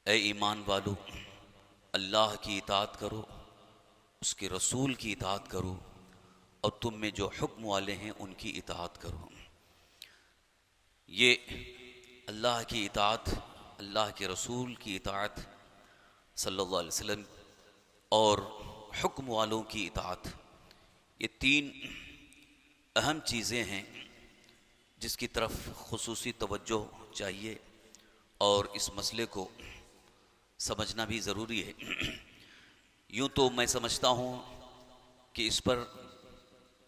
اے ایمان والو، اللہ کی اطاعت کرو، اس کے رسول کی اطاعت کرو، اور تم میں جو حکم والے ہیں ان کی اطاعت کرو۔ یہ اللہ کی اطاعت، اللہ کے رسول کی اطاعت صلی اللہ علیہ وسلم اور حکم والوں کی اطاعت، یہ تین اہم چیزیں ہیں جس کی طرف خصوصی توجہ چاہیے، اور اس مسئلے کو سمجھنا بھی ضروری ہے۔ یوں تو میں سمجھتا ہوں کہ اس پر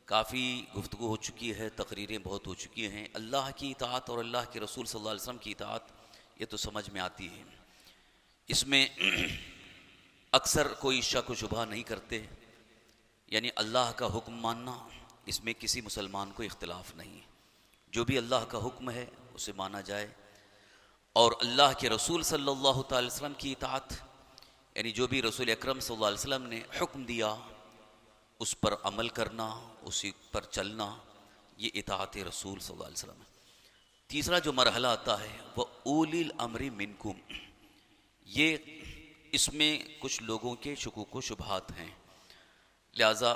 کافی گفتگو ہو چکی ہے، تقریریں بہت ہو چکی ہیں۔ اللہ کی اطاعت اور اللہ کے رسول صلی اللہ علیہ وسلم کی اطاعت یہ تو سمجھ میں آتی ہے، اس میں اکثر کوئی شک و شبہ نہیں کرتے، یعنی اللہ کا حکم ماننا، اس میں کسی مسلمان کو اختلاف نہیں، جو بھی اللہ کا حکم ہے اسے مانا جائے، اور اللہ کے رسول صلی اللہ تعالی وسلم کی اطاعت، یعنی جو بھی رسول اکرم صلی اللہ علیہ وسلم نے حکم دیا اس پر عمل کرنا، اسی پر چلنا، یہ اطاعت رسول صلی اللہ علیہ وسلم ہے۔ تیسرا جو مرحلہ آتا ہے وہ اولی الامر منکم، یہ اس میں کچھ لوگوں کے شکوک و شبہات ہیں، لہذا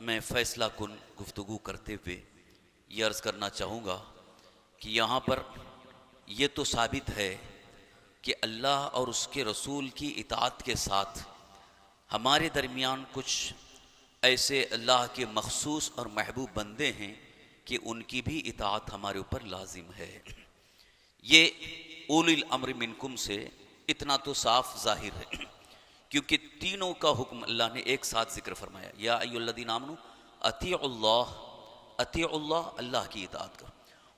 میں فیصلہ کن گفتگو کرتے ہوئے یہ عرض کرنا چاہوں گا کہ یہاں پر یہ تو ثابت ہے کہ اللہ اور اس کے رسول کی اطاعت کے ساتھ ہمارے درمیان کچھ ایسے اللہ کے مخصوص اور محبوب بندے ہیں کہ ان کی بھی اطاعت ہمارے اوپر لازم ہے۔ یہ اولی الامر منکم سے اتنا تو صاف ظاہر ہے، کیونکہ تینوں کا حکم اللہ نے ایک ساتھ ذکر فرمایا، یا ایھا الذین آمنوا اطیعوا اللہ، اطیعوا اللہ، اللہ کی اطاعت کرو،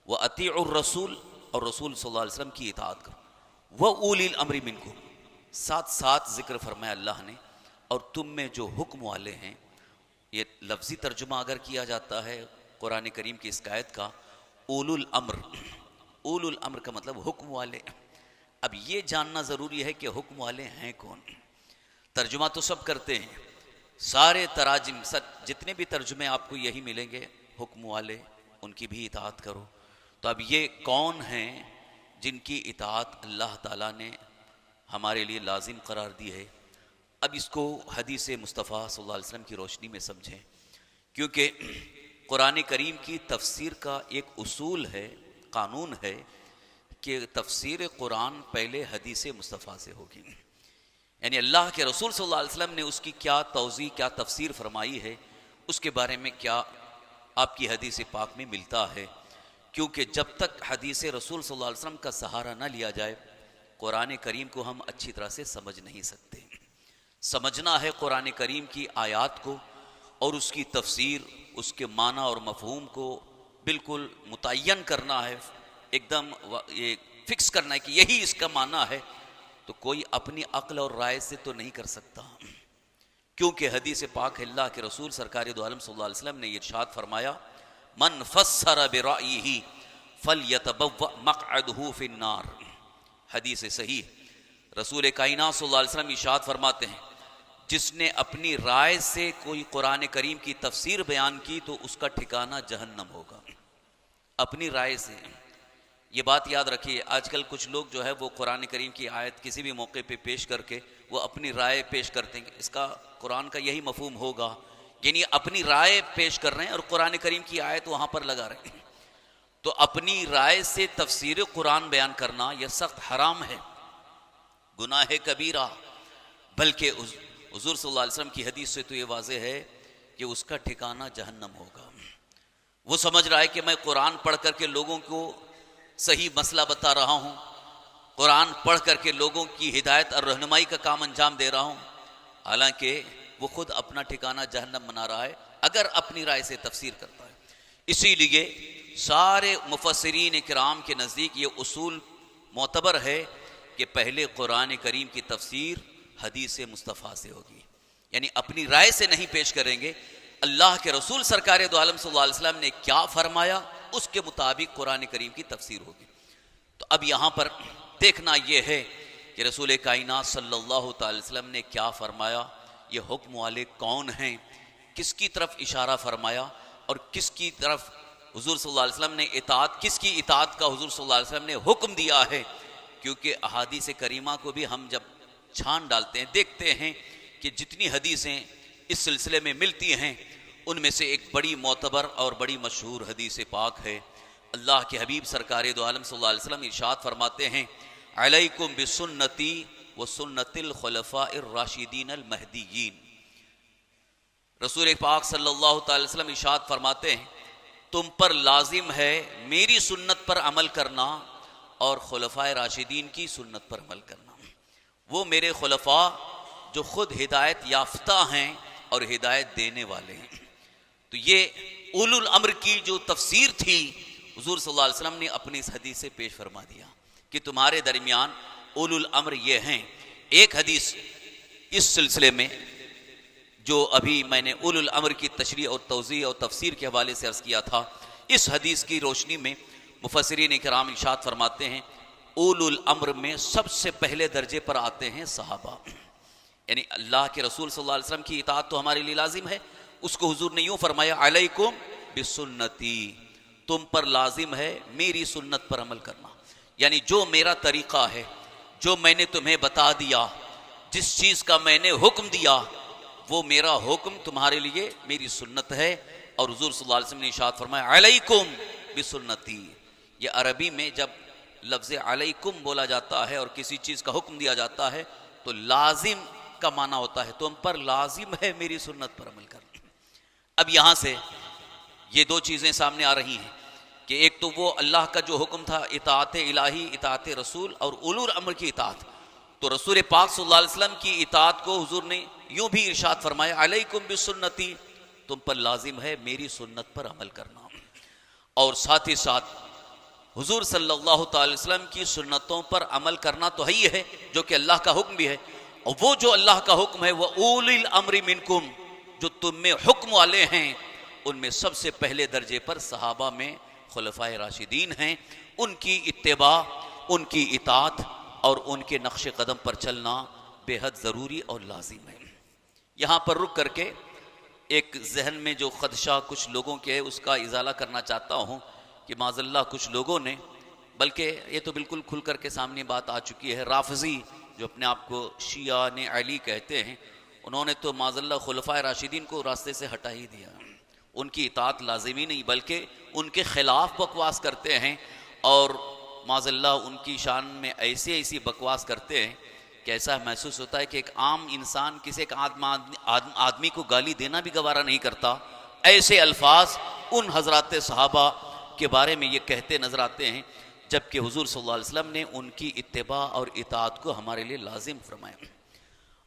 واطیعوا الرسول، اور رسول صلی اللہ علیہ وسلم کی اطاعت کرو، واولی الامر منکم، ساتھ ساتھ ذکر فرمایا اللہ نے، اور تم میں جو حکم والے ہیں۔ یہ لفظی ترجمہ اگر کیا جاتا ہے قرآن کریم کی اس آیت کا، اولو الامر، اولو الامر کا مطلب حکم والے۔ اب یہ جاننا ضروری ہے کہ حکم والے ہیں کون۔ ترجمہ تو سب کرتے ہیں، سارے تراجم جتنے بھی ترجمے آپ کو یہی ملیں گے، حکم والے، ان کی بھی اطاعت کرو۔ تو اب یہ کون ہیں جن کی اطاعت اللہ تعالیٰ نے ہمارے لیے لازم قرار دی ہے؟ اب اس کو حدیث مصطفیٰ صلی اللہ علیہ وسلم کی روشنی میں سمجھیں، کیونکہ قرآن کریم کی تفسیر کا ایک اصول ہے، قانون ہے کہ تفسیر قرآن پہلے حدیث مصطفیٰ سے ہوگی، یعنی اللہ کے رسول صلی اللہ علیہ وسلم نے اس کی کیا توضیح، کیا تفسیر فرمائی ہے، اس کے بارے میں کیا آپ کی حدیث پاک میں ملتا ہے، کیونکہ جب تک حدیث رسول صلی اللہ علیہ وسلم کا سہارا نہ لیا جائے قرآن کریم کو ہم اچھی طرح سے سمجھ نہیں سکتے۔ سمجھنا ہے قرآن کریم کی آیات کو اور اس کی تفسیر، اس کے معنی اور مفہوم کو بالکل متعین کرنا ہے، ایک دم یہ فکس کرنا ہے کہ یہی اس کا معنی ہے، تو کوئی اپنی عقل اور رائے سے تو نہیں کر سکتا، کیونکہ حدیث پاک اللہ کے رسول سرکار دو عالم صلی اللہ علیہ وسلم نے یہ ارشاد فرمایا، من فسر برأیہ فلیتبوأ مقعدہ فی النار، حدیث صحیح، رسول کائنات صلی اللہ علیہ وسلم ارشاد فرماتے ہیں جس نے اپنی رائے سے کوئی قرآن کریم کی تفسیر بیان کی تو اس کا ٹھکانہ جہنم ہوگا، اپنی رائے سے۔ یہ بات یاد رکھیے، آج کل کچھ لوگ جو ہے وہ قرآن کریم کی آیت کسی بھی موقع پہ پیش کر کے وہ اپنی رائے پیش کرتے ہیں، اس کا قرآن کا یہی مفہوم ہوگا، یعنی اپنی رائے پیش کر رہے ہیں اور قرآن کریم کی آیت وہاں پر لگا رہے ہیں، تو اپنی رائے سے تفسیر قرآن بیان کرنا یہ سخت حرام ہے، گناہ کبیرہ، بلکہ حضور صلی اللہ علیہ وسلم کی حدیث سے تو یہ واضح ہے کہ اس کا ٹھکانہ جہنم ہوگا۔ وہ سمجھ رہا ہے کہ میں قرآن پڑھ کر کے لوگوں کو صحیح مسئلہ بتا رہا ہوں، قرآن پڑھ کر کے لوگوں کی ہدایت اور رہنمائی کا کام انجام دے رہا ہوں، حالانکہ وہ خود اپنا ٹھکانہ جہنم بنا رہا ہے اگر اپنی رائے سے تفسیر کرتا ہے۔ اسی لیے سارے مفسرین کرام کے نزدیک یہ اصول معتبر ہے کہ پہلے قرآن کریم کی تفسیر حدیث مصطفیٰ سے ہوگی، یعنی اپنی رائے سے نہیں پیش کریں گے، اللہ کے رسول سرکار دو عالم صلی اللہ علیہ وسلم نے کیا فرمایا اس کے مطابق قرآن کریم کی تفسیر ہوگی۔ تو اب یہاں پر دیکھنا یہ ہے کہ رسول کائنات صلی اللہ تعالی وسلم نے کیا فرمایا، یہ حکم والے کون ہیں، کس کی طرف اشارہ فرمایا، اور کس کی طرف حضور صلی اللہ علیہ وسلم نے اطاعت، کس کی اطاعت کا حضور صلی اللہ علیہ وسلم نے حکم دیا ہے، کیونکہ احادیث کریمہ کو بھی ہم جب چھان ڈالتے ہیں دیکھتے ہیں کہ جتنی حدیثیں اس سلسلے میں ملتی ہیں ان میں سے ایک بڑی معتبر اور بڑی مشہور حدیث پاک ہے۔ اللہ کے حبیب سرکار دو عالم صلی اللہ علیہ وسلم ارشاد فرماتے ہیں علیکم بسنتی و سنت الخلفاء الراشدین المہدیین۔ رسول پاک صلی اللہ تعالی وسلم ارشاد فرماتے ہیں تم پر لازم ہے میری سنت پر عمل کرنا اور خلفائے راشدین کی سنت پر عمل کرنا۔ وہ میرے خلفاء جو خود ہدایت یافتہ ہیں اور ہدایت دینے والے ہیں۔ تو یہ اولو الامر کی جو تفسیر تھی حضور صلی اللہ علیہ وسلم نے اپنی اس حدیث سے پیش فرما دیا کہ تمہارے درمیان اولو الامر یہ ہیں۔ ایک حدیث اس سلسلے میں جو ابھی میں نے اولو الامر کی تشریح اور توضیح اور تفسیر کے حوالے سے عرض کیا تھا، اس حدیث کی روشنی میں مفسرین کرام ارشاد فرماتے ہیں اولو الامر میں سب سے پہلے درجے پر آتے ہیں صحابہ، یعنی اللہ کے رسول صلی اللہ علیہ وسلم کی اطاعت تو ہمارے لیے لازم ہے۔ اس کو حضور نے یوں فرمایا علیکم بسنتی، تم پر لازم ہے میری سنت پر عمل کرنا، یعنی جو میرا طریقہ ہے، جو میں نے تمہیں بتا دیا، جس چیز کا میں نے حکم دیا، وہ میرا حکم تمہارے لیے میری سنت ہے۔ اور حضور صلی اللہ علیہ وسلم نے ارشاد فرمایا علیکم بسنتی۔ یہ عربی میں جب لفظ علیکم بولا جاتا ہے اور کسی چیز کا حکم دیا جاتا ہے تو لازم کا معنی ہوتا ہے تم پر لازم ہے میری سنت پر عمل کرنا۔ اب یہاں سے یہ دو چیزیں سامنے آ رہی ہیں کہ ایک تو وہ اللہ کا جو حکم تھا اطاعت الہی، اطاعت رسول اور اولو الامر کی اطاعت، تو رسول پاک صلی اللہ علیہ وسلم کی اطاعت کو حضور نے یوں بھی ارشاد فرمایا علیکم بسنتی، تم پر لازم ہے میری سنت پر عمل کرنا۔ اور ساتھ ہی ساتھ حضور صلی اللہ تعالی وسلم کی سنتوں پر عمل کرنا تو ہی ہے جو کہ اللہ کا حکم بھی ہے، اور وہ جو اللہ کا حکم ہے وہ اولی الامر منکم، جو تم میں حکم والے ہیں ان میں سب سے پہلے درجے پر صحابہ میں خلفائے راشدین ہیں۔ ان کی اتباع، ان کی اطاعت اور ان کے نقش قدم پر چلنا بے حد ضروری اور لازم ہے۔ یہاں پر رک کر کے ایک ذہن میں جو خدشہ کچھ لوگوں کے ہے اس کا ازالہ کرنا چاہتا ہوں کہ معاذ اللہ کچھ لوگوں نے، بلکہ یہ تو بالکل کھل کر کے سامنے بات آ چکی ہے، رافضی جو اپنے آپ کو شیعہ نے علی کہتے ہیں، انہوں نے تو معاذ اللہ خلفائے راشدین کو راستے سے ہٹا ہی دیا، ان کی اطاعت لازمی نہیں بلکہ ان کے خلاف بکواس کرتے ہیں، اور معاذ اللہ ان کی شان میں ایسی بکواس کرتے ہیں کہ ایسا محسوس ہوتا ہے کہ ایک عام انسان کسی ایک آدمی کو گالی دینا بھی گوارا نہیں کرتا۔ ایسے الفاظ ان حضرات صحابہ کے بارے میں یہ کہتے نظر آتے ہیں، جبکہ حضور صلی اللہ علیہ وسلم نے ان کی اتباع اور اطاعت کو ہمارے لیے لازم فرمایا۔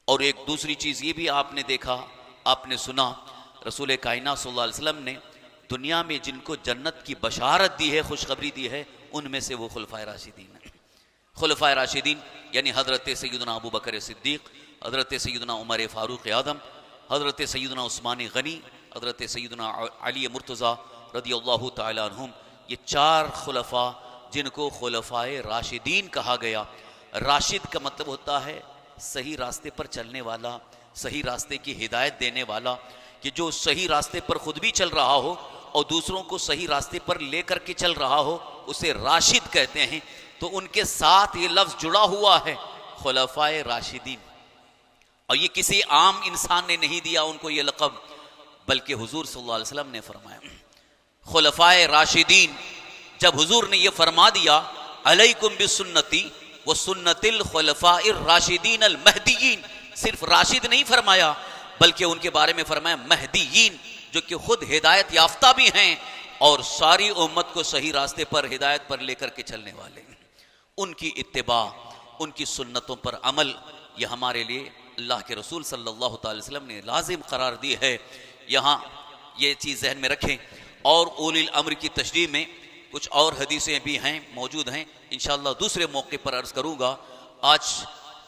اور ایک دوسری چیز یہ بھی آپ نے دیکھا، آپ نے سنا، رسول کائنات صلی اللہ علیہ وسلم نے دنیا میں جن کو جنت کی بشارت دی ہے، خوشخبری دی ہے، ان میں سے وہ خلفائے راشدین ہیں۔ خلفائے راشدین یعنی حضرت سیدنا ابو بکر صدیق، حضرت سیدنا عمر فاروق اعظم، حضرت سیدنا عثمان غنی، حضرت سیدنا علی مرتضیٰ رضی اللہ تعالی عنہم، یہ چار خلفاء جن کو خلفائے راشدین کہا گیا۔ راشد کا مطلب ہوتا ہے صحیح راستے پر چلنے والا، صحیح راستے کی ہدایت دینے والا، کہ جو صحیح راستے پر خود بھی چل رہا ہو اور دوسروں کو صحیح راستے پر لے کر کے چل رہا ہو، اسے راشد کہتے ہیں۔ تو ان کے ساتھ یہ لفظ جڑا ہوا ہے خلفائے راشدین، اور یہ کسی عام انسان نے نہیں دیا ان کو یہ لقب، بلکہ حضور صلی اللہ علیہ وسلم نے فرمایا خلفائے راشدین۔ جب حضور نے یہ فرما دیا علیکم بسنتی و سنت الخلفاء الراشدین المہدیین، صرف راشد نہیں فرمایا بلکہ ان کے بارے میں فرمایا مہدیین، جو کہ خود ہدایت یافتہ بھی ہیں اور ساری امت کو صحیح راستے پر ہدایت پر لے کر کے چلنے والے ہیں۔ ان کی اتباع، ان کی سنتوں پر عمل، یہ ہمارے لیے اللہ کے رسول صلی اللہ تعالی وسلم نے لازم قرار دی ہے۔ یہاں یہ چیز ذہن میں رکھیں۔ اور اولی الامر کی تشریح میں کچھ اور حدیثیں بھی ہیں، موجود ہیں، انشاءاللہ دوسرے موقع پر عرض کروں گا۔ آج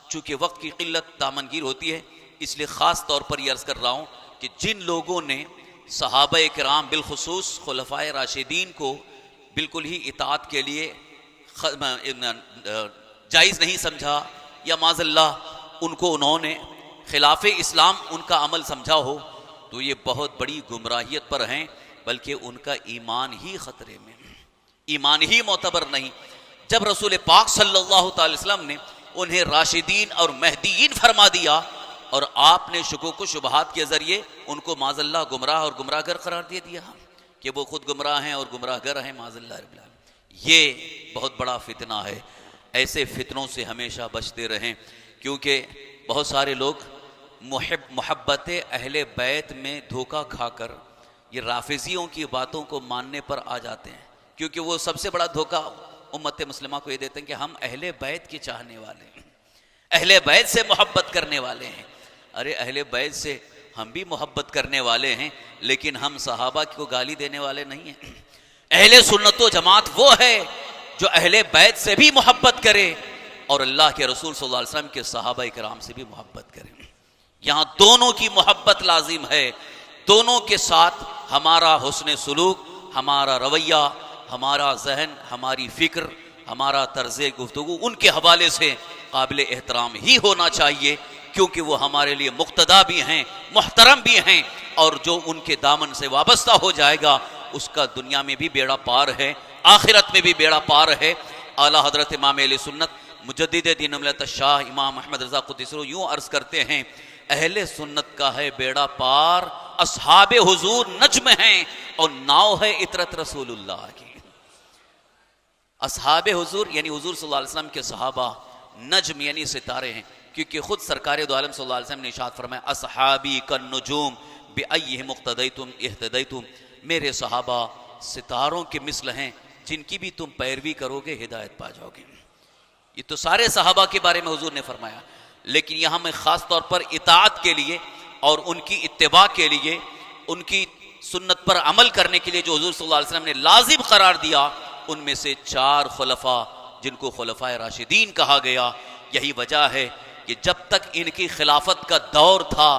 چونکہ وقت کی قلت دامنگیر ہوتی ہے، اس لیے خاص طور پر یہ عرض کر رہا ہوں کہ جن لوگوں نے صحابہ کرام بالخصوص خلفائے راشدین کو بالکل ہی اطاعت کے لیے جائز نہیں سمجھا، یا معاذ اللہ ان کو انہوں نے خلاف اسلام ان کا عمل سمجھا ہو، تو یہ بہت بڑی گمراہیت پر ہیں، بلکہ ان کا ایمان ہی خطرے میں، ایمان ہی معتبر نہیں۔ جب رسول پاک صلی اللہ تعالی وسلم نے انہیں راشدین اور مہدیین فرما دیا اور آپ نے شکوک و شبہات کے ذریعے ان کو معاذ اللہ گمراہ اور گمراہ گر قرار دے دیا کہ وہ خود گمراہ ہیں اور گمراہ گر ہیں معاذ اللہ رب العالمین، یہ بہت بڑا فتنہ ہے۔ ایسے فتنوں سے ہمیشہ بچتے رہیں، کیونکہ بہت سارے لوگ محبت اہل بیت میں دھوکہ کھا کر یہ رافضیوں کی باتوں کو ماننے پر آ جاتے ہیں، کیونکہ وہ سب سے بڑا دھوکہ امت مسلمہ کو یہ دیتے ہیں کہ ہم اہل بیت کے چاہنے والے ہیں، اہل بیت سے محبت کرنے والے ہیں۔ ارے اہل بیت سے ہم بھی محبت کرنے والے ہیں، لیکن ہم صحابہ کو گالی دینے والے نہیں ہیں۔ اہل سنت و جماعت وہ ہے جو اہل بیت سے بھی محبت کرے اور اللہ کے رسول صلی اللہ علیہ وسلم کے صحابہ کرام سے بھی محبت کرے۔ یہاں دونوں کی محبت لازم ہے، دونوں کے ساتھ ہمارا حسن سلوک، ہمارا رویہ، ہمارا ذہن، ہماری فکر، ہمارا طرز گفتگو ان کے حوالے سے قابل احترام ہی ہونا چاہیے، کیونکہ وہ ہمارے لیے مقتدا بھی ہیں، محترم بھی ہیں، اور جو ان کے دامن سے وابستہ ہو جائے گا اس کا دنیا میں بھی بیڑا پار ہے، آخرت میں بھی بیڑا پار ہے۔ اعلیٰ حضرت امام اہل سنت مجدد دین ملت شاہ امام احمد رضا قدس سرہ یوں عرض کرتے ہیں، اہل سنت کا ہے بیڑا پار، اصحاب حضور نجم ہیں اور ناؤ ہے عطرت رسول اللہ کی۔ اصحاب حضور یعنی حضور صلی اللہ علیہ وسلم کے صحابہ، نجم یعنی ستارے ہیں، کیونکہ خود سرکار دو عالم صلی اللہ علیہ وسلم نے ارشاد فرمایا اصحابی کالنجوم بأیہم اقتدیتم اہتدیتم، میرے صحابہ ستاروں کے مثل ہیں، جن کی بھی تم پیروی کرو گے ہدایت پا جاؤ گے۔ یہ تو سارے صحابہ کے بارے میں حضور نے فرمایا، لیکن یہاں میں خاص طور پر اطاعت کے لیے اور ان کی اتباع کے لیے، ان کی سنت پر عمل کرنے کے لیے جو حضور صلی اللہ علیہ وسلم نے لازم قرار دیا، ان میں سے 4 خلفاء جن کو خلفائے راشدین کہا گیا۔ یہی وجہ ہے کہ جب تک ان کی خلافت کا دور تھا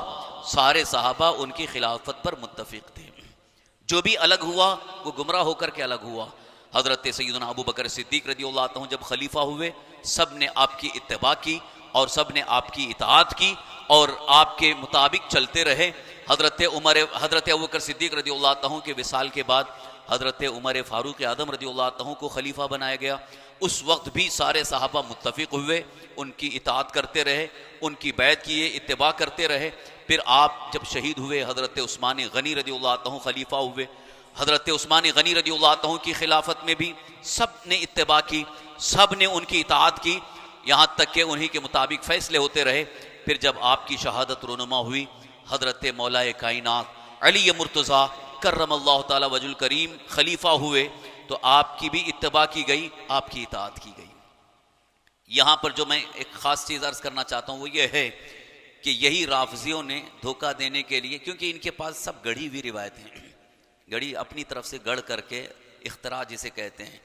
سارے صحابہ ان کی خلافت پر متفق تھے، جو بھی الگ ہوا وہ گمراہ ہو کر کے الگ ہوا۔ حضرت سیدنا ابو بکر صدیق رضی اللہ عنہ جب خلیفہ ہوئے، سب نے آپ کی اتباع کی اور سب نے آپ کی اطاعت کی اور آپ کے مطابق چلتے رہے۔ حضرت ابو بکر صدیق رضی اللہ عنہ کے وصال کے بعد حضرت عمر فاروق اعظم رضی اللہ عنہ کو خلیفہ بنایا گیا۔ اس وقت بھی سارے صحابہ متفق ہوئے، ان کی اطاعت کرتے رہے، ان کی بیعت کیے، اتباع کرتے رہے۔ پھر آپ جب شہید ہوئے، حضرت عثمان غنی رضی اللہ عنہ خلیفہ ہوئے۔ حضرت عثمان غنی رضی اللہ عنہ کی خلافت میں بھی سب نے اتباع کی، سب نے ان کی اطاعت کی، یہاں تک کہ انہی کے مطابق فیصلے ہوتے رہے۔ پھر جب آپ کی شہادت رونما ہوئی، حضرت مولا کائنات علی مرتضیٰ کرم اللہ تعالی وجہ الکریم خلیفہ ہوئے، تو آپ کی بھی اتباع کی گئی، آپ کی اطاعت کی گئی۔ یہاں پر جو میں ایک خاص چیز عرض کرنا چاہتا ہوں وہ یہ ہے کہ یہی رافضیوں نے دھوکہ دینے کے لیے، کیونکہ ان کے پاس سب گڑھی ہوئی روایتیں ہیں، گڑھی اپنی طرف سے گڑھ کر کے، اختراع جسے کہتے ہیں،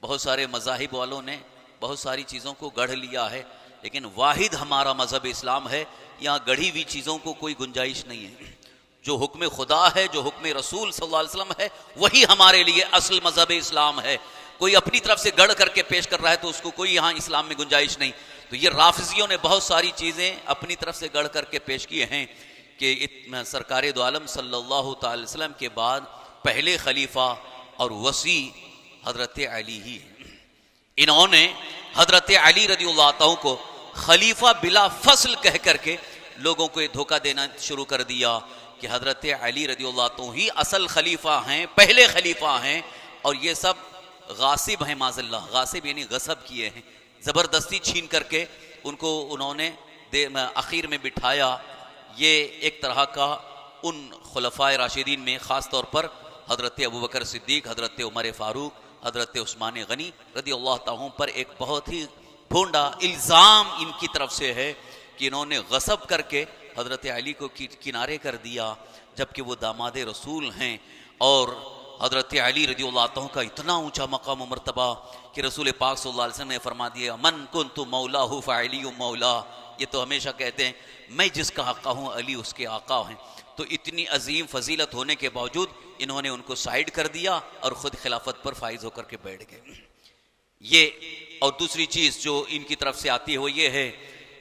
بہت سارے مذاہب والوں نے بہت ساری چیزوں کو گڑھ لیا ہے، لیکن واحد ہمارا مذہب اسلام ہے، یہاں گڑھی ہوئی چیزوں کو کوئی گنجائش نہیں ہے۔ جو حکم خدا ہے، جو حکم رسول صلی اللہ علیہ وسلم ہے، وہی ہمارے لیے اصل مذہب اسلام ہے۔ کوئی اپنی طرف سے گڑھ کر کے پیش کر رہا ہے تو اس کو کوئی یہاں اسلام میں گنجائش نہیں۔ تو یہ رافضیوں نے بہت ساری چیزیں اپنی طرف سے گڑھ کر کے پیش کیے ہیں کہ سرکار دو عالم صلی اللہ تعالی وسلم کے بعد پہلے خلیفہ اور وصی حضرت علی ہی ہیں۔ انہوں نے حضرت علی رضی اللہ عنہ کو خلیفہ بلا فصل کہہ کر کے لوگوں کو یہ دھوکہ دینا شروع کر دیا کہ حضرت علی رضی اللہ عنہ ہی اصل خلیفہ ہیں، پہلے خلیفہ ہیں، اور یہ سب غاصب ہیں معاذ اللہ۔ غاصب یعنی غصب کیے ہیں، زبردستی چھین کر کے ان کو انہوں نے اخیر میں بٹھایا۔ یہ ایک طرح کا ان خلفائے راشدین میں خاص طور پر حضرت ابوبکر صدیق، حضرت عمر فاروق، حضرت عثمان غنی رضی اللہ تعالیٰ پر ایک بہت ہی بھونڈا الزام ان کی طرف سے ہے کہ انہوں نے غصب کر کے حضرت علی کو کنارے کر دیا، جبکہ وہ داماد رسول ہیں۔ اور حضرت علی رضی اللہ عنہ کا اتنا اونچا مقام و مرتبہ کہ رسول پاک صلی اللہ علیہ وسلم نے فرما دیا من کنت مولاہ فعلی مولا۔ یہ تو ہمیشہ کہتے ہیں میں جس کا آقا ہوں علی اس کے آقا ہیں۔ تو اتنی عظیم فضیلت ہونے کے باوجود انہوں نے ان کو سائیڈ کر دیا اور خود خلافت پر فائز ہو کر کے بیٹھ گئے۔ یہ اور دوسری چیز جو ان کی طرف سے آتی ہے وہ یہ ہے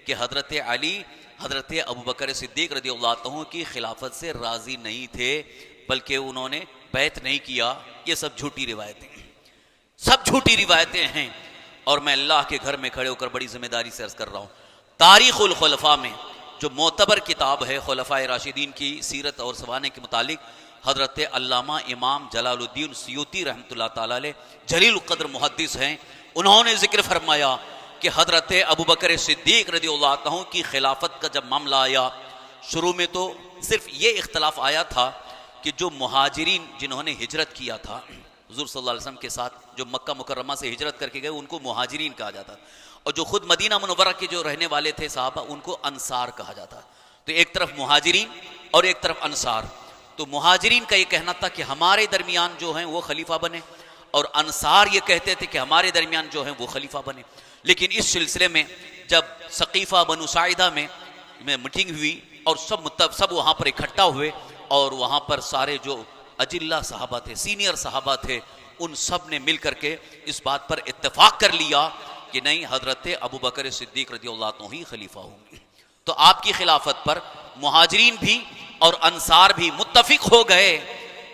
کہ حضرت علی حضرت ابوبکر صدیق رضی اللہ عنہ کی خلافت سے راضی نہیں تھے، بلکہ انہوں نے بیعت نہیں کیا۔ یہ سب جھوٹی روایتیں ہیں، سب جھوٹی روایتیں ہیں۔ اور میں اللہ کے گھر میں کھڑے ہو کر بڑی ذمہ داری سے عرض کر رہا ہوں، تاریخ الخلفاء میں جو معتبر کتاب ہے خلفائے راشدین کی سیرت اور سوانح کے متعلق، حضرت علامہ امام جلال الدین سیوطی رحمۃ اللہ تعالی علیہ جلیل القدر محدث ہیں، انہوں نے ذکر فرمایا کہ حضرت ابوبکر صدیق رضی اللہ عنہ کی خلافت کا جب معاملہ آیا، شروع میں تو صرف یہ اختلاف آیا تھا کہ جو مہاجرین جنہوں نے ہجرت کیا تھا حضور صلی اللہ علیہ وسلم کے ساتھ، جو مکہ مکرمہ سے ہجرت کر کے گئے، ان کو مہاجرین کہا جاتا، اور جو خود مدینہ منورہ کے جو رہنے والے تھے صحابہ، ان کو انصار کہا جاتا۔ تو ایک طرف مہاجرین اور ایک طرف انصار۔ تو مہاجرین کا یہ کہنا تھا کہ ہمارے درمیان جو ہیں وہ خلیفہ بنے، اور انصار یہ کہتے تھے کہ ہمارے درمیان جو ہیں وہ خلیفہ بنے۔ لیکن اس سلسلے میں جب سقیفہ بنو ساعدہ میں میٹنگ ہوئی اور سب وہاں پر اکٹھا ہوئے، اور وہاں پر سارے جو اجلہ صحابہ تھے، سینئر صحابہ تھے، ان سب نے مل کر کے اس بات پر اتفاق کر لیا کہ نہیں، حضرت ابوبکر صدیق رضی اللہ عنہ ہی خلیفہ ہوں گے۔ تو آپ کی خلافت پر مہاجرین بھی اور انصار بھی متفق ہو گئے،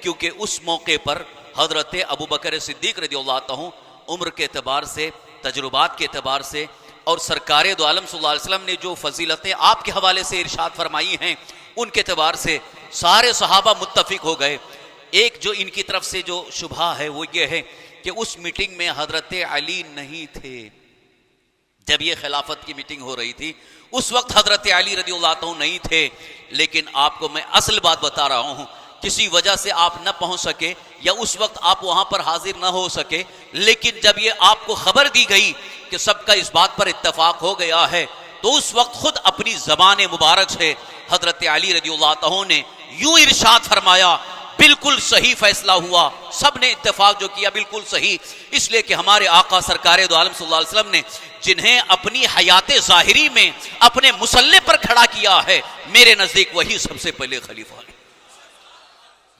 کیونکہ اس موقع پر حضرت ابوبکر صدیق رضی اللہ عنہ عمر کے اعتبار سے، تجربات کے اعتبار سے، اور سرکار دو عالم صلی اللہ علیہ وسلم نے جو فضیلتیں آپ کے حوالے سے ارشاد فرمائی ہیں، ان کے اعتبار سے سارے صحابہ متفق ہو گئے۔ ایک جو ان کی طرف سے جو شبہ ہے وہ یہ ہے کہ اس میٹنگ میں حضرت علی نہیں تھے۔ جب یہ خلافت کی میٹنگ ہو رہی تھی اس وقت حضرت علی رضی اللہ عنہ نہیں تھے، لیکن آپ کو میں اصل بات بتا رہا ہوں، کسی وجہ سے آپ نہ پہنچ سکے یا اس وقت آپ وہاں پر حاضر نہ ہو سکے، لیکن جب یہ آپ کو خبر دی گئی کہ سب کا اس بات پر اتفاق ہو گیا ہے، تو اس وقت خود اپنی زبان مبارک سے حضرت علی رضی اللہ عنہ نے یوں ارشاد فرمایا، بالکل صحیح فیصلہ ہوا، سب نے اتفاق جو کیا بالکل صحیح، اس لیے کہ ہمارے آقا سرکار دو عالم صلی اللہ علیہ وسلم نے جنہیں اپنی حیات ظاہری میں اپنے مسلح پر کھڑا کیا ہے، میرے نزدیک وہی سب سے پہلے خلیفہ ہے۔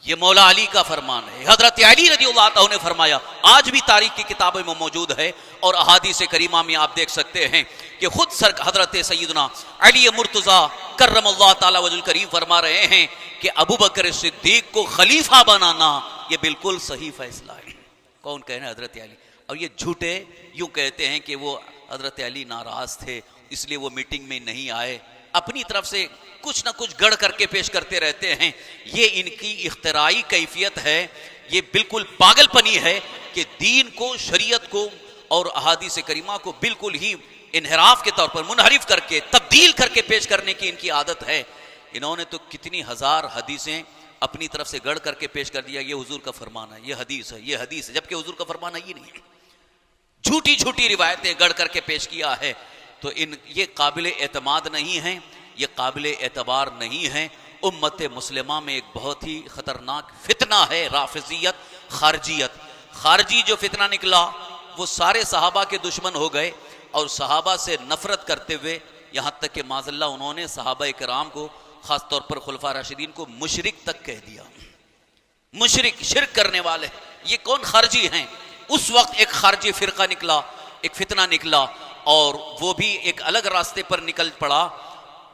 یہ مولا علی کا فرمان ہے، حضرت علی رضی اللہ عنہ نے فرمایا۔ آج بھی تاریخ کی کتابوں میں موجود ہے، اور احادیث کریمہ میں آپ دیکھ سکتے ہیں کہ خود حضرت سیدنا علی مرتضیٰ کرم اللہ تعالی وجہ الکریم فرما رہے ہیں کہ ابوبکر صدیق کو خلیفہ بنانا یہ بالکل صحیح فیصلہ ہے۔ کون کہہ رہے ہیں؟ حضرت علی۔ اور یہ جھوٹے یوں کہتے ہیں کہ وہ حضرت علی ناراض تھے اس لیے وہ میٹنگ میں نہیں آئے، اپنی طرف سے کچھ نہ کچھ گڑھ کر کے پیش کرتے رہتے ہیں۔ یہ ان کی اختراعی کیفیت ہے، یہ بالکل پاگل پنی ہے کہ دین کو، شریعت کو اور احادیث کریمہ کو بالکل ہی انحراف کے طور پر منحرف کر کے، تبدیل کر کے پیش کرنے کی ان کی عادت ہے۔ انہوں نے تو کتنی ہزار حدیثیں اپنی طرف سے گڑھ کر کے پیش کر دیا، یہ حضور کا فرمان ہے، یہ حدیث ہے، یہ حدیث ہے، جبکہ حضور کا فرمان ہے ہی نہیں ہے۔ جھوٹی جھوٹی روایتیں گڑھ کر کے پیش کیا ہے، تو یہ قابل اعتماد نہیں ہیں، یہ قابل اعتبار نہیں ہیں۔ امت مسلمہ میں ایک بہت ہی خطرناک فتنہ ہے رافضیت، خارجیت۔ خارجی جو فتنہ نکلا وہ سارے صحابہ کے دشمن ہو گئے، اور صحابہ سے نفرت کرتے ہوئے یہاں تک کہ معاذ اللہ انہوں نے صحابہ کرام کو، خاص طور پر خلفاء راشدین کو مشرک تک کہہ دیا۔ مشرک، شرک کرنے والے، یہ کون خارجی ہیں؟ اس وقت ایک خارجی فرقہ نکلا، ایک فتنہ نکلا، اور وہ بھی ایک الگ راستے پر نکل پڑا،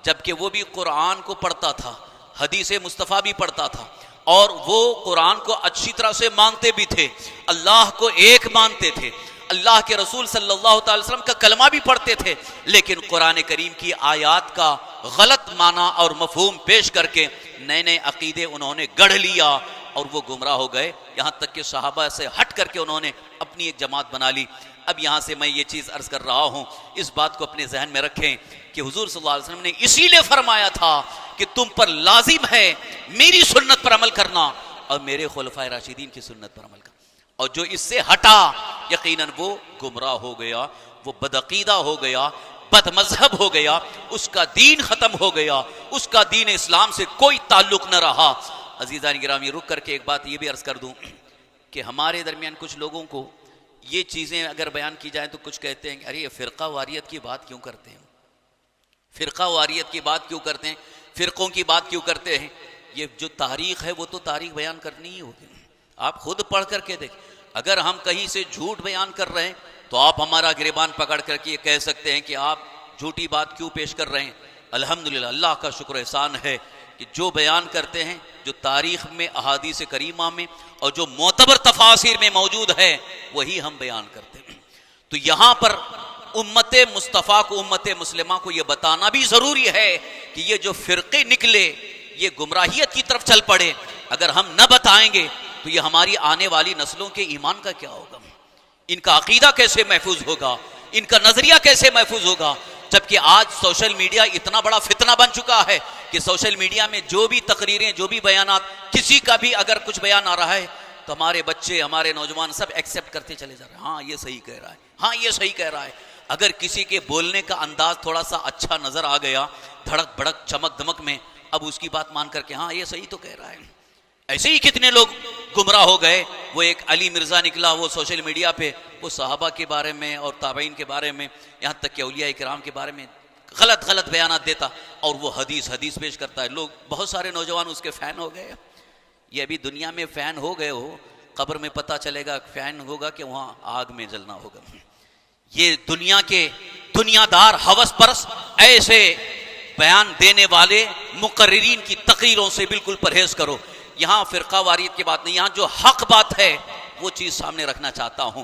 جبکہ وہ بھی قرآن کو پڑھتا تھا، حدیث مصطفیٰ بھی پڑھتا تھا، اور وہ قرآن کو اچھی طرح سے مانتے بھی تھے، اللہ کو ایک مانتے تھے، اللہ کے رسول صلی اللہ تعالی وسلم کا کلمہ بھی پڑھتے تھے، لیکن قرآن کریم کی آیات کا غلط معنی اور مفہوم پیش کر کے نئے نئے عقیدے انہوں نے گڑھ لیا، اور وہ گمراہ ہو گئے، یہاں تک کہ صحابہ سے ہٹ کر کے انہوں نے اپنی ایک جماعت بنا لی۔ اب یہاں سے میں یہ چیز عرض کر رہا ہوں، اس بات کو اپنے ذہن میں رکھیں کہ حضور صلی اللہ علیہ وسلم نے اسی لیے فرمایا تھا کہ تم پر لازم ہے میری سنت پر عمل کرنا اور میرے خلفائے راشدین کی سنت پر عمل کرنا، اور جو اس سے ہٹا یقیناً وہ گمراہ ہو گیا، وہ بدعقیدہ ہو گیا، بد مذہب ہو گیا، اس کا دین ختم ہو گیا، اس کا دین اسلام سے کوئی تعلق نہ رہا۔ عزیزان گرامی، رک کر کے ایک بات یہ بھی عرض کر دوں کہ ہمارے درمیان کچھ لوگوں کو یہ چیزیں اگر بیان کی جائیں تو کچھ کہتے ہیں کہ ارے یہ فرقہ واریت کی بات کیوں کرتے ہیں، فرقہ واریت کی بات کیوں کرتے ہیں، فرقوں کی بات کیوں کرتے ہیں؟ یہ جو تاریخ ہے وہ تو تاریخ بیان کرنی ہی ہوگی، آپ خود پڑھ کر کے دیکھیں۔ اگر ہم کہیں سے جھوٹ بیان کر رہے ہیں تو آپ ہمارا گریبان پکڑ کر کے یہ کہہ سکتے ہیں کہ آپ جھوٹی بات کیوں پیش کر رہے ہیں۔ الحمدللہ، اللہ کا شکر احسان ہے کہ جو بیان کرتے ہیں، جو تاریخ میں، احادیث کریمہ میں اور جو معتبر تفاسیر میں موجود ہے، وہی ہم بیان کرتے ہیں۔ تو یہاں پر امت مصطفیٰ کو، امت مسلمہ کو یہ بتانا بھی ضروری ہے کہ یہ جو فرقے نکلے یہ گمراہیت کی طرف چل پڑے، اگر ہم نہ بتائیں گے تو یہ ہماری آنے والی نسلوں کے ایمان کا کیا ہوگا، ان کا عقیدہ کیسے محفوظ ہوگا، ان کا نظریہ کیسے محفوظ ہوگا؟ جبکہ آج سوشل میڈیا اتنا بڑا فتنہ بن چکا ہے کہ سوشل میڈیا میں جو بھی تقریریں، جو بھی بیانات، کسی کا بھی اگر کچھ بیان آ رہا ہے تو ہمارے بچے، ہمارے نوجوان سب ایکسیپٹ کرتے چلے جا رہے ہیں، ہاں یہ صحیح کہہ رہا ہے، ہاں یہ صحیح کہہ رہا ہے۔ اگر کسی کے بولنے کا انداز تھوڑا سا اچھا نظر آ گیا، دھڑک بھڑک چمک دمک میں، اب اس کی بات مان کر کے ہاں یہ صحیح تو کہہ رہا ہے۔ ایسے ہی کتنے لوگ گمراہ ہو گئے۔ وہ ایک علی مرزا نکلا، وہ سوشل میڈیا پہ وہ صحابہ کے بارے میں اور تابعین کے بارے میں، یہاں تک کہ اولیاء کرام کے بارے میں غلط بیانات دیتا، اور وہ حدیث پیش کرتا ہے۔ لوگ، بہت سارے نوجوان اس کے فین ہو گئے۔ یہ ابھی دنیا میں فین ہو گئے ہو، قبر میں پتہ چلے گا فین ہوگا کہ وہاں آگ میں جلنا ہوگا۔ یہ دنیا کے دنیا دار ہوس پرست ایسے بیان دینے والے مقررین کی تقریروں سے بالکل پرہیز کرو۔ یہاں فرقہ واریت کی بات نہیں، یہاں جو حق بات ہے وہ چیز سامنے رکھنا چاہتا ہوں۔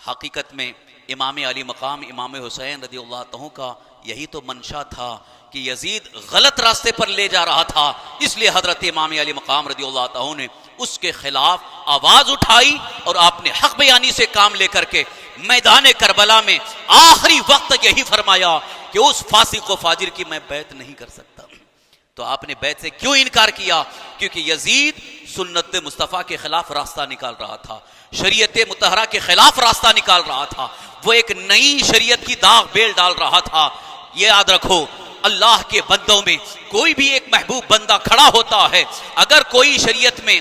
حقیقت میں امام علی مقام امام حسین رضی اللہ عنہ کا یہی تو منشا تھا کہ یزید غلط راستے پر لے جا رہا تھا، اس لیے حضرت امام علی مقام رضی اللہ عنہ نے اس کے خلاف آواز اٹھائی، اور آپ نے حق بیانی سے کام لے کر کے میدان کربلا میں آخری وقت یہی فرمایا کہ اس فاسق و فاجر کی میں بیعت نہیں کر سکتا۔ تو آپ نے بیعت سے کیوں انکار کیا؟ کیونکہ یزید سنت مصطفیٰ کے خلاف راستہ نکال رہا تھا، شریعت مطہرہ کے خلاف راستہ نکال رہا تھا، وہ ایک نئی شریعت کی داغ بیل ڈال رہا تھا۔ یہ یاد رکھو، اللہ کے بندوں میں کوئی بھی ایک محبوب بندہ کھڑا ہوتا ہے، اگر کوئی شریعت میں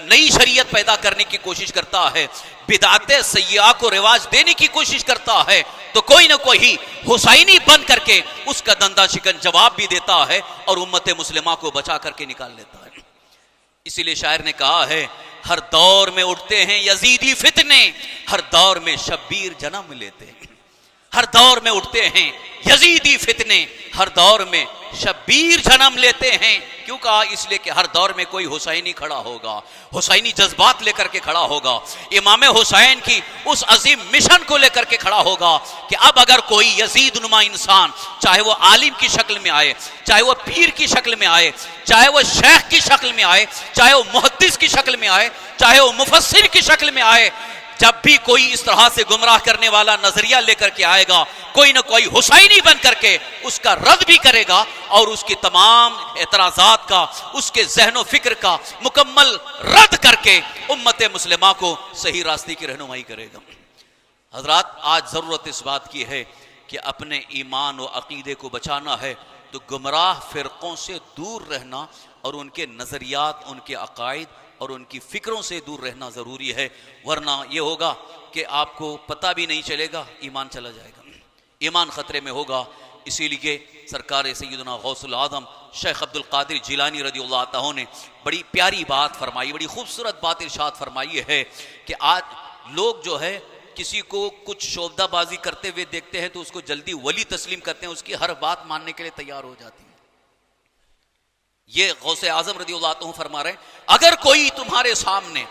نئی شریعت پیدا کرنے کی کوشش کرتا ہے، بدعت سیئہ کو رواج دینے کی کوشش کرتا ہے، تو کوئی نہ کوئی حسینی بن کر کے اس کا دندہ شکن جواب بھی دیتا ہے اور امت مسلمہ کو بچا کر کے نکال لیتا ہے۔ اسی لیے شاعر نے کہا ہے، ہر دور میں اٹھتے ہیں یزیدی فتنے، ہر دور میں شبیر جنم لیتے ہیں۔ ہر دور میں اٹھتے ہیں یزیدی فتنے، ہر دور میں شبیر جنم لیتے ہیں۔ کیوں کہا؟ اس لیے کہ ہر دور میں کوئی حسینی کھڑا ہوگا، حسینی جذبات لے کر کے کھڑا ہوگا، امام حسین کی اس عظیم مشن کو لے کر کے کھڑا ہوگا کہ اب اگر کوئی یزید نما انسان، چاہے وہ عالم کی شکل میں آئے، چاہے وہ پیر کی شکل میں آئے، چاہے وہ شیخ کی شکل میں آئے، چاہے وہ محدث کی شکل میں آئے، چاہے وہ مفسر کی شکل میں آئے، جب بھی کوئی اس طرح سے گمراہ کرنے والا نظریہ لے کر کے آئے گا، کوئی نہ کوئی حسینی بن کر کے اس کا رد بھی کرے گا، اور اس کی تمام اعتراضات کا، اس کے ذہن و فکر کا مکمل رد کر کے امت مسلمہ کو صحیح راستے کی رہنمائی کرے گا۔ حضرات، آج ضرورت اس بات کی ہے کہ اپنے ایمان و عقیدے کو بچانا ہے تو گمراہ فرقوں سے دور رہنا، اور ان کے نظریات، ان کے عقائد اور ان کی فکروں سے دور رہنا ضروری ہے، ورنہ یہ ہوگا کہ آپ کو پتہ بھی نہیں چلے گا، ایمان چلا جائے گا، ایمان خطرے میں ہوگا۔ اسی لیے سرکار سیدنا غوث العظم شیخ عبد القادر جیلانی رضی اللہ عنہ نے بڑی پیاری بات فرمائی، بڑی خوبصورت بات ارشاد فرمائی ہے کہ آج لوگ جو ہے کسی کو کچھ شعبدہ بازی کرتے ہوئے دیکھتے ہیں تو اس کو جلدی ولی تسلیم کرتے ہیں، اس کی ہر بات ماننے کے لیے تیار ہو جاتی ہیں۔ یہ غوث اعظم رضی اللہ عنہ فرما رہے ہیں، اگر کوئی تمہارے سامنے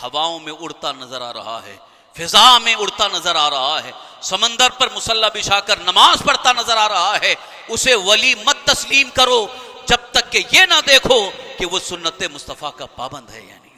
ہواؤں میں اڑتا نظر آ رہا ہے، فضا میں اڑتا نظر آ رہا ہے، سمندر پر مصلی بچھا کر نماز پڑھتا نظر آ رہا ہے، اسے ولی مت تسلیم کرو جب تک کہ یہ نہ دیکھو کہ وہ سنت مصطفیٰ کا پابند ہے، یعنی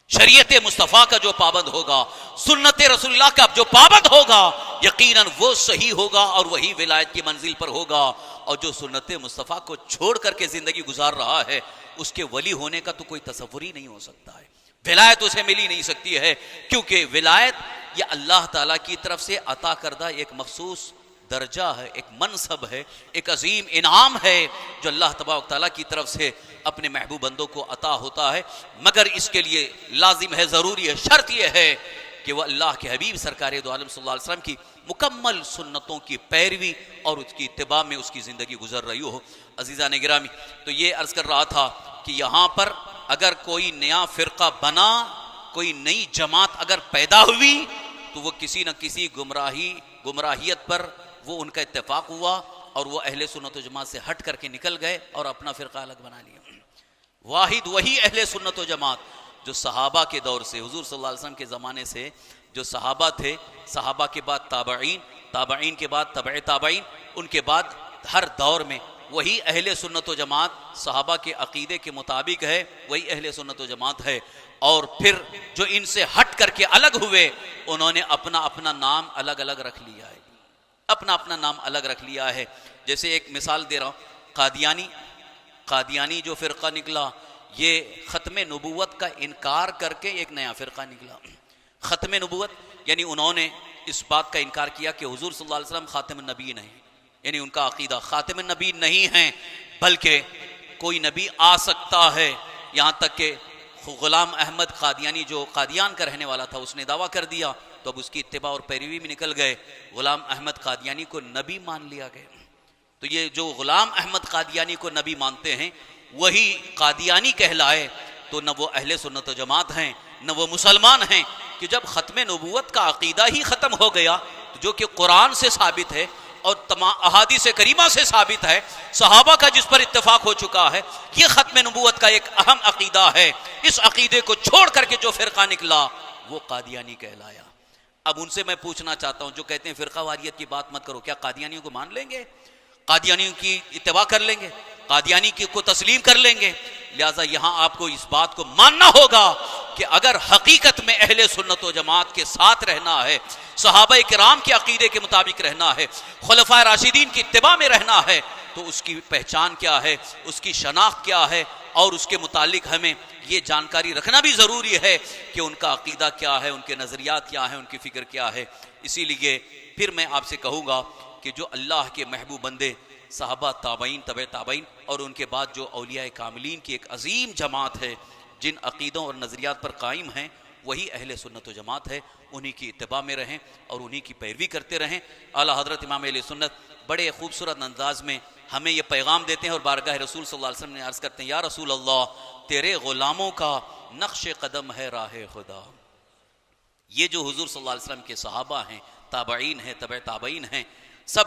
شریعت مصطفیٰ کا جو پابند ہوگا، سنت رسول اللہ کا جو پابند ہوگا، یقیناً وہ صحیح ہوگا اور وہی ولایت کی منزل پر ہوگا۔ اور جو سنت مصطفیٰ کو چھوڑ کر کے زندگی گزار رہا ہے، اس کے ولی ہونے کا تو کوئی تصور ہی نہیں ہو سکتا ہے، ولایت اسے مل ہی نہیں سکتی ہے، کیونکہ ولایت یہ اللہ تعالیٰ کی طرف سے عطا کردہ ایک مخصوص درجہ ہے، ایک منصب ہے، ایک عظیم انعام ہے جو اللہ تبارک تعالیٰ کی طرف سے اپنے محبوب بندوں کو عطا ہوتا ہے، مگر اس کے لیے لازم ہے، ضروری ہے، شرط یہ ہے کہ وہ اللہ کے حبیب سرکار دو عالم صلی اللہ علیہ وسلم کی مکمل سنتوں کی پیروی اور اس کی اتباع میں اس کی زندگی گزر رہی ہو۔ عزیزان گرامی، تو یہ عرض کر رہا تھا کہ یہاں پر اگر کوئی نیا فرقہ بنا، کوئی نئی جماعت اگر پیدا ہوئی، تو وہ کسی نہ کسی گمراہیت پر وہ ان کا اتفاق ہوا اور وہ اہل سنت و جماعت سے ہٹ کر کے نکل گئے اور اپنا فرقہ الگ بنا لیا۔ واحد وہی اہل سنت و جماعت جو صحابہ کے دور سے، حضور صلی اللہ علیہ وسلم کے زمانے سے جو صحابہ تھے، صحابہ کے بعد تابعین، تابعین کے بعد تبع تابعین، ان کے بعد ہر دور میں وہی اہل سنت و جماعت صحابہ کے عقیدے کے مطابق ہے، وہی اہل سنت و جماعت ہے۔ اور پھر جو ان سے ہٹ کر کے الگ ہوئے، انہوں نے اپنا اپنا نام الگ الگ رکھ لیا ہے، اپنا اپنا نام الگ رکھ لیا ہے۔ جیسے ایک مثال دے رہا ہوں، قادیانی جو فرقہ نکلا، یہ ختم نبوت کا انکار کر کے ایک نیا فرقہ نکلا۔ ختم نبوت یعنی انہوں نے اس بات کا انکار کیا کہ حضور صلی اللہ علیہ وسلم خاتم النبیین ہیں، یعنی ان کا عقیدہ خاتم النبی نہیں ہیں، بلکہ کوئی نبی آ سکتا ہے۔ یہاں تک کہ غلام احمد قادیانی جو قادیان کا رہنے والا تھا، اس نے دعویٰ کر دیا، تو اب اس کی اتباع اور پیروی میں نکل گئے، غلام احمد قادیانی کو نبی مان لیا گیا۔ تو یہ جو غلام احمد قادیانی کو نبی مانتے ہیں، وہی قادیانی کہلائے، تو نہ وہ اہل سنت و جماعت ہیں، نہ وہ مسلمان ہیں، کہ جب ختم نبوت کا عقیدہ ہی ختم ہو گیا، جو کہ قرآن سے ثابت ہے اور تمام احادیث کریمہ سے ثابت ہے، صحابہ کا جس پر اتفاق ہو چکا ہے، یہ ختم نبوت کا ایک اہم عقیدہ ہے۔ اس عقیدے کو چھوڑ کر کے جو فرقہ نکلا، وہ قادیانی کہلایا۔ اب ان سے میں پوچھنا چاہتا ہوں، جو کہتے ہیں فرقہ واریت کی بات مت کرو، کیا قادیانیوں کو مان لیں گے؟ قادیانیوں کی اتباع کر لیں گے؟ قادیانی کو تسلیم کر لیں گے؟ لہٰذا یہاں آپ کو اس بات کو ماننا ہوگا کہ اگر حقیقت میں اہل سنت و جماعت کے ساتھ رہنا ہے، صحابہ کرام کے عقیدے کے مطابق رہنا ہے، خلفائے راشدین کی اتباع میں رہنا ہے، تو اس کی پہچان کیا ہے، اس کی شناخت کیا ہے، اور اس کے متعلق ہمیں یہ جانکاری رکھنا بھی ضروری ہے کہ ان کا عقیدہ کیا ہے، ان کے نظریات کیا ہیں، ان کی فکر کیا ہے۔ اسی لیے پھر میں آپ سے کہوں گا کہ جو اللہ کے محبوب بندے، صحابہ، تابعین، تبع تابعین، اور ان کے بعد جو اولیاء کاملین کی ایک عظیم جماعت ہے، جن عقیدوں اور نظریات پر قائم ہیں، وہی اہل سنت و جماعت ہے۔ انہی کی اتباع میں رہیں اور انہی کی پیروی کرتے رہیں۔ اعلیٰ حضرت امام اہل سنت بڑے خوبصورت انداز میں ہمیں یہ پیغام دیتے ہیں اور بارگاہ رسول صلی اللہ علیہ وسلم نے عرض کرتے ہیں، یا رسول اللہ، تیرے غلاموں کا نقش قدم ہے راہ خدا۔ یہ جو حضور صلی اللہ علیہ وسلم کے صحابہ ہیں، تابعین ہیں، تبع تابعین ہیں، سب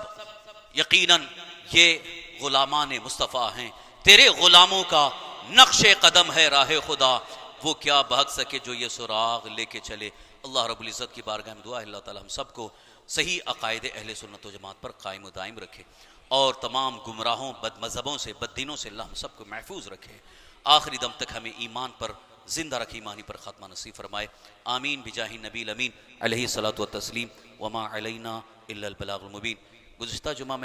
یقیناً یہ غلامان مصطفیٰ ہیں۔ تیرے غلاموں کا نقش قدم ہے راہ خدا، وہ کیا بھاگ سکے جو یہ سراغ لے کے چلے۔ اللہ رب العزت کی بارگاہ میں دعا ہے، اللہ تعالی ہم سب کو صحیح عقائد اہل سنت و جماعت پر قائم و دائم رکھے، اور تمام گمراہوں، بد مذہبوں سے، بد دینوں سے اللہ ہم سب کو محفوظ رکھے، آخری دم تک ہمیں ایمان پر زندہ رکھے، ایمانی پر خاتمہ نصیب فرمائے۔ آمین بجاہ نبی الامین علیہ الصلوۃ والتسلیم، وما علینا الا البلاغ المبین۔ گزشتہ جمعہ میں